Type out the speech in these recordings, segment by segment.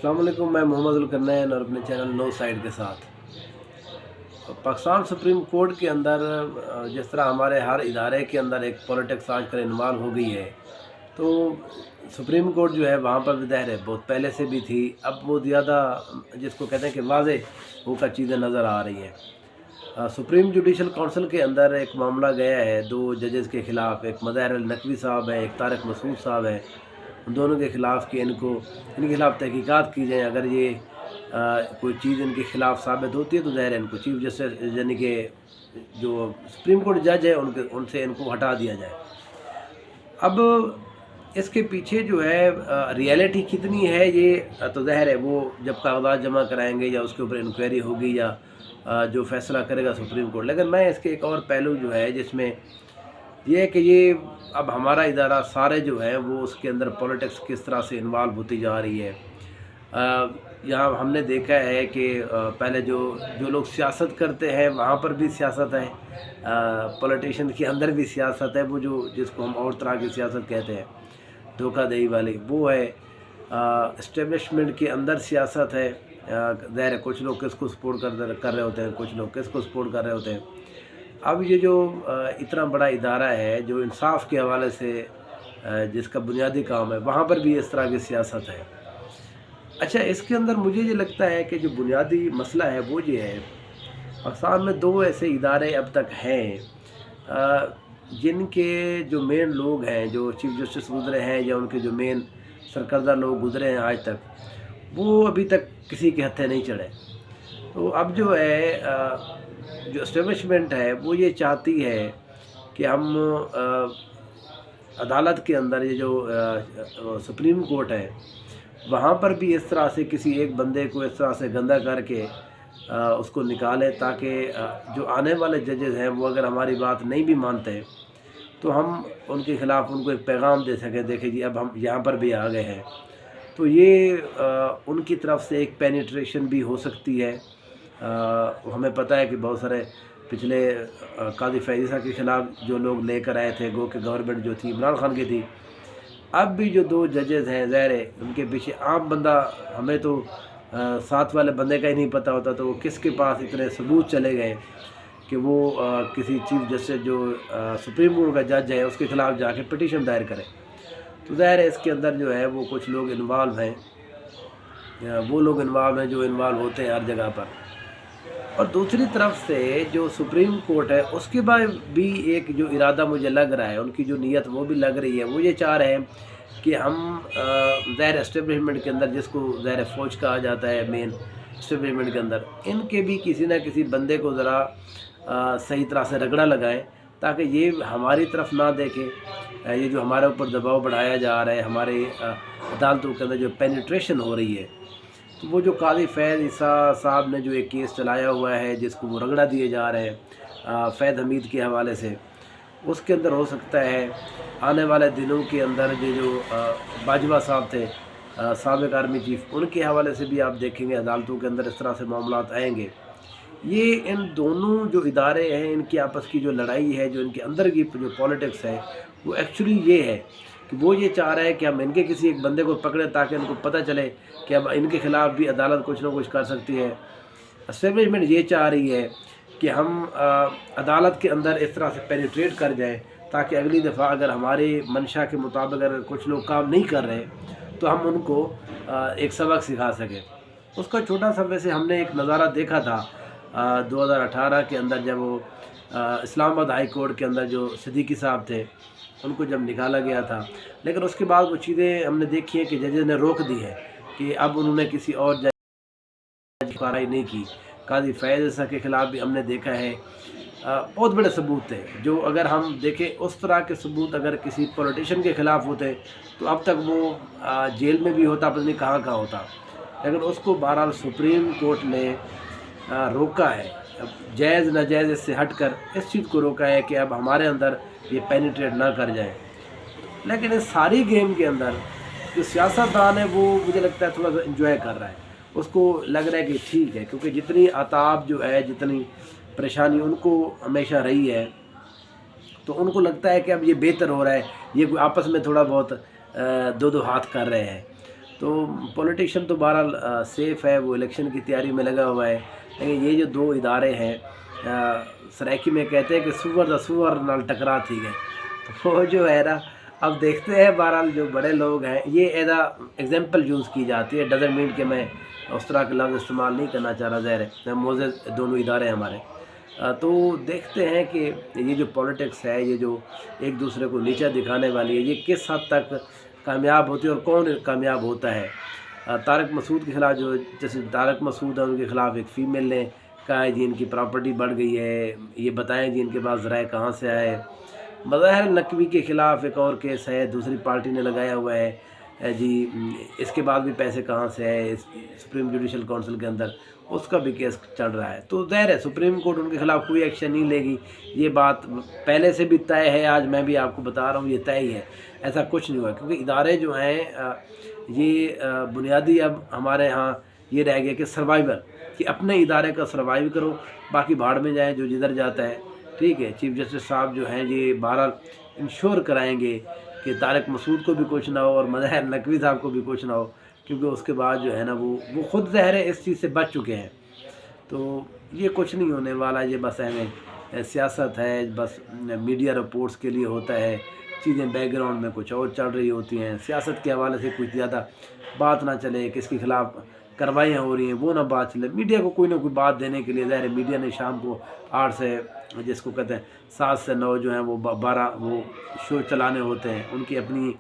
अस्सलाम वालेकुम। मैं मोहम्मद उल-करनैन और अपने चैनल नो साइड के साथ। पाकिस्तान सुप्रीम कोर्ट के अंदर जिस तरह हमारे हर इदारे के अंदर एक पॉलिटिक्स आजकल इन्वॉल्व हो गई है, तो सुप्रीम कोर्ट जो है वहाँ पर भी ज़ाहिर है बहुत पहले से भी थी। अब वो ज़्यादा जिसको कहते हैं कि वाज़ेह वो का चीज़ें नज़र आ रही हैं। सुप्रीम जुडिशल काउंसिल के अंदर एक मामला गया है 2 जजेस के ख़िलाफ़, एक मज़हर अल-नकवी साहब है, एक तारिक मसूद साहब है। उन दोनों के ख़िलाफ़ कि इनके ख़िलाफ़ तहकीकात की जाए। अगर ये कोई चीज़ इनके ख़िलाफ़ साबित होती है तो ज़ाहिर है इनको चीफ जस्टिस यानी कि जो सुप्रीम कोर्ट जज है उनसे इनको हटा दिया जाए। अब इसके पीछे जो है रियलिटी कितनी है ये तो ज़ाहिर है वो जब कागज़ात जमा कराएंगे या उसके ऊपर इंक्वायरी होगी या जो फ़ैसला करेगा सुप्रीम कोर्ट। लेकिन मैं इसके एक और पहलू जो है जिसमें ये है कि ये अब हमारा इदारा सारे जो है वो उसके अंदर पॉलिटिक्स किस तरह से इन्वॉल्व होती जा रही है। यहाँ हमने देखा है कि पहले जो लोग सियासत करते हैं वहाँ पर भी सियासत है, पॉलिटिशियन के अंदर भी सियासत है। वो जो जिसको हम और तरह की सियासत कहते हैं, धोखाधड़ी वाली, वो है। इस्टेब्लिशमेंट के अंदर सियासत है। ज़ाहिर है कुछ लोग किसको सपोर्ट कर रहे होते हैं, कुछ लोग किसको सपोर्ट कर रहे होते हैं। अब ये जो इतना बड़ा इदारा है जो इंसाफ के हवाले से जिसका बुनियादी काम है, वहाँ पर भी इस तरह की सियासत है। अच्छा, इसके अंदर मुझे ये लगता है कि जो बुनियादी मसला है वो ये है, पाकिस्तान में 2 ऐसे इदारे अब तक हैं जिनके जो मेन लोग हैं, जो चीफ जस्टिस गुज़रे हैं या उनके जो मेन सरकर्दा लोग गुज़रे हैं आज तक, वो अभी तक किसी के हत्थे नहीं चढ़े। तो अब जो है जो इस्टेब्लिशमेंट है वो ये चाहती है कि हम अदालत के अंदर ये जो सुप्रीम कोर्ट है वहाँ पर भी इस तरह से किसी एक बंदे को इस तरह से गंदा करके उसको निकालें, ताकि जो आने वाले जजेज़ हैं वो अगर हमारी बात नहीं भी मानते तो हम उनके ख़िलाफ़ उनको एक पैगाम दे सकें, देखिए जी अब हम यहाँ पर भी आ गए हैं। तो ये उनकी तरफ से एक पेनिट्रेशन भी हो सकती है। हमें पता है कि बहुत सारे पिछले काजी फैज़ के ख़िलाफ़ जो लोग लेकर आए थे, गो कि गवर्नमेंट जो थी इमरान खान की थी, अब भी जो 2 जजेज़ हैं ज़ाहिर है उनके पीछे आम बंदा, हमें तो साथ वाले बंदे का ही नहीं पता होता, तो वो किसके पास इतने सबूत चले गए कि वो किसी चीफ जस्टिस जो सुप्रीम कोर्ट का जज है उसके ख़िलाफ़ जाके पिटीशन दायर करें। तो ज़ाहिर है इसके अंदर जो है वो कुछ लोग इन्वॉल्व हैं, वो लोग इन्वॉल्व हैं जो इन्वॉल्व होते हैं हर जगह पर। और दूसरी तरफ से जो सुप्रीम कोर्ट है उसके बाद भी एक जो इरादा मुझे लग रहा है, उनकी जो नीयत वो भी लग रही है, वो ये चाह रहे हैं कि हम ज़ाहिर एस्टेब्लिशमेंट के अंदर, जिसको ज़ाहिर फ़ौज कहा जाता है मेन एस्टेब्लिशमेंट के अंदर, इनके भी किसी न किसी बंदे को ज़रा सही तरह से रगड़ा लगाएं, ताकि ये हमारी तरफ ना देखें। ये जो हमारे ऊपर दबाव बढ़ाया जा रहा है, हमारे अदालतों के अंदर जो पेनिट्रेशन हो रही है, तो वो जो काजी फैज़ साहब ने जो एक केस चलाया हुआ है जिसको वो रगड़ा दिए जा रहे हैं फैज़ हमीद के हवाले से, उसके अंदर हो सकता है आने वाले दिनों के अंदर जो बाजवा साहब थे साबिक़ आर्मी चीफ, उनके हवाले से भी आप देखेंगे अदालतों के अंदर इस तरह से मामलात आएंगे। ये इन दोनों जो इदारे हैं इनकी आपस की जो लड़ाई है, जो इनके अंदर की जो पॉलिटिक्स है, वो एक्चुअली ये है कि वो ये चाह रहा है कि हम इनके किसी एक बंदे को पकड़ें ताकि इनको पता चले कि अब इनके ख़िलाफ़ भी अदालत कुछ ना कुछ कर सकती है। एस्टेब्लिशमेंट ये चाह रही है कि हम अदालत के अंदर इस तरह से पेनिट्रेट कर जाएं ताकि अगली दफ़ा अगर हमारे मंशा के मुताबिक अगर कुछ लोग काम नहीं कर रहे तो हम उनको एक सबक सिखा सकें। उसका छोटा सा वैसे हमने एक नज़ारा देखा था 2018 के अंदर, जब वो इस्लामाबाद हाई कोर्ट के अंदर जो सिद्दीकी साहब थे उनको जब निकाला गया था। लेकिन उसके बाद वो चीज़ें हमने देखी हैं कि जजेस ने रोक दी है कि अब उन्होंने किसी और जज की कार्रवाई नहीं की। काजी फैज़ के ख़िलाफ़ भी हमने देखा है बहुत बड़े सबूत थे, जो अगर हम देखें उस तरह के सबूत अगर किसी पॉलिटिशियन के ख़िलाफ़ होते तो अब तक वो जेल में भी होता, पता नहीं कहाँ कहाँ होता। लेकिन उसको बहरहाल सुप्रीम कोर्ट ने रोका है, जायज़ नाजायज़ इससे हट कर इस चीज़ को रोका है कि अब हमारे अंदर ये पेनिट्रेट ना कर जाए। लेकिन इस सारी गेम के अंदर जो सियासतदान है वो मुझे लगता है थोड़ा सा इंजॉय कर रहा है, उसको लग रहा है कि ठीक है, क्योंकि जितनी आताब जो है, जितनी परेशानी उनको हमेशा रही है, तो उनको लगता है कि अब ये बेहतर हो रहा है, ये कोई आपस में थोड़ा बहुत 2-2 हाथ कर रहे हैं। تو پولیٹیشین تو بہرحال سیف ہے، وہ الیکشن کی تیاری میں لگا ہوا ہے، لیکن یہ جو دو ادارے ہیں سرائکی میں کہتے ہیں کہ سور دا سور نال ٹکرا تھی گئے، تو وہ جو ہے نا اب دیکھتے ہیں۔ بہرحال جو بڑے لوگ ہیں یہ ایز ایگزامپل یوز کی جاتی ہے، ڈزنٹ مین کہ میں اس طرح کے لفظ استعمال نہیں کرنا چاہ رہا، ظاہر ہے موزز دونوں ادارے ہیں ہمارے۔ تو دیکھتے ہیں کہ یہ جو پولیٹکس ہے، یہ جو ایک دوسرے کو نیچا دکھانے والی ہے، یہ کس حد تک کامیاب ہوتی ہے اور کون کامیاب ہوتا ہے۔ طارق مسعود کے خلاف جو جیسے طارق مسعود ہیں ان کے خلاف ایک فیمیل نے کہا ہے جی ان کی پراپرٹی بڑھ گئی ہے، یہ بتائیں جی ان کے پاس ذرائع کہاں سے آئے۔ مظاہر نقوی کے خلاف ایک اور کیس ہے، دوسری پارٹی نے لگایا ہوا ہے جی اس کے بعد بھی پیسے کہاں سے آئے، سپریم جوڈیشل کونسل کے اندر اس کا بھی کیس چل رہا ہے۔ تو ظاہر ہے سپریم کورٹ ان کے خلاف کوئی ایکشن نہیں لے گی، یہ بات پہلے سے بھی طے ہے، آج میں بھی آپ کو بتا رہا ہوں یہ طے ہی ہے، ایسا کچھ نہیں ہوا، کیونکہ ادارے جو ہیں یہ بنیادی اب ہمارے ہاں یہ رہ گیا کہ سروائیور، کہ اپنے ادارے کا سروائیو کرو، باقی بھاڑ میں جائیں جو جدھر جاتا ہے، ٹھیک ہے۔ چیف جسٹس صاحب جو ہیں یہ بہرحال انشور کرائیں گے کہ طارق مسعود کو بھی کچھ نہ ہو اور مظاہر نقوی صاحب کو بھی کچھ نہ ہو، کیونکہ اس کے بعد جو ہے نا وہ خود ظاہر ہے اس چیز سے بچ چکے ہیں۔ تو یہ کچھ نہیں ہونے والا، یہ بس سیاست ہے، بس میڈیا رپورٹس کے لیے ہوتا ہے، چیزیں بیک گراؤنڈ میں کچھ اور چل رہی ہوتی ہیں، سیاست کے حوالے سے کچھ زیادہ بات نہ چلے، کس کے خلاف کروائیاں ہو رہی ہیں وہ نہ بات چلے، میڈیا کو کوئی نہ کوئی بات دینے کے لیے ظاہر ہے میڈیا نے شام کو 8 سے جس کو کہتے ہیں 7 سے 9 جو ہیں وہ 12 وہ شو چلانے ہوتے ہیں، ان کی اپنی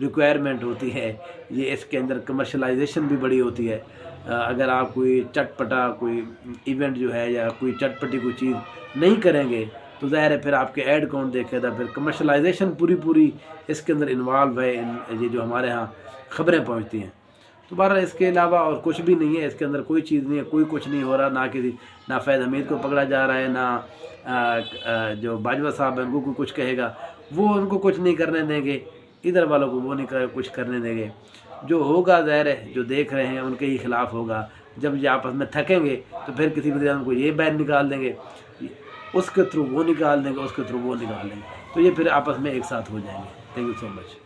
ریکوائرمنٹ ہوتی ہے، یہ اس کے اندر کمرشلائزیشن بھی بڑی ہوتی ہے۔ اگر آپ کوئی چٹ پٹا کوئی ایونٹ جو ہے یا کوئی چٹ پٹی کوئی چیز نہیں کریں گے تو ظاہر ہے پھر آپ کے ایڈ کاؤنٹ دیکھے تھا، پھر کمرشلائزیشن پوری اس کے اندر انوالو ہے، یہ جو ہمارے ہاں خبریں پہنچتی ہیں۔ تو بہرحال اس کے علاوہ اور کچھ بھی نہیں ہے، اس کے اندر کوئی چیز نہیں ہے، کوئی کچھ نہیں ہو رہا، نہ فیض حمید کو پکڑا جا رہا ہے، نہ جو باجوہ صاحب ہیں ان کو کچھ کہے گا، وہ ان کو کچھ نہیں کرنے دیں گے، ادھر والوں کو وہ نہیں کچھ کرنے دیں گے۔ جو ہوگا ظاہر ہے جو دیکھ رہے ہیں ان کے ہی خلاف ہوگا، جب یہ آپس میں تھکیں گے تو پھر کسی وجہ کو یہ بین نکال دیں گے، اس کے تھرو وہ نکال دیں گے، اس کے تھرو وہ نکال دیں گے، تو یہ پھر آپس میں ایک ساتھ ہو جائیں گے۔ Thank you so much.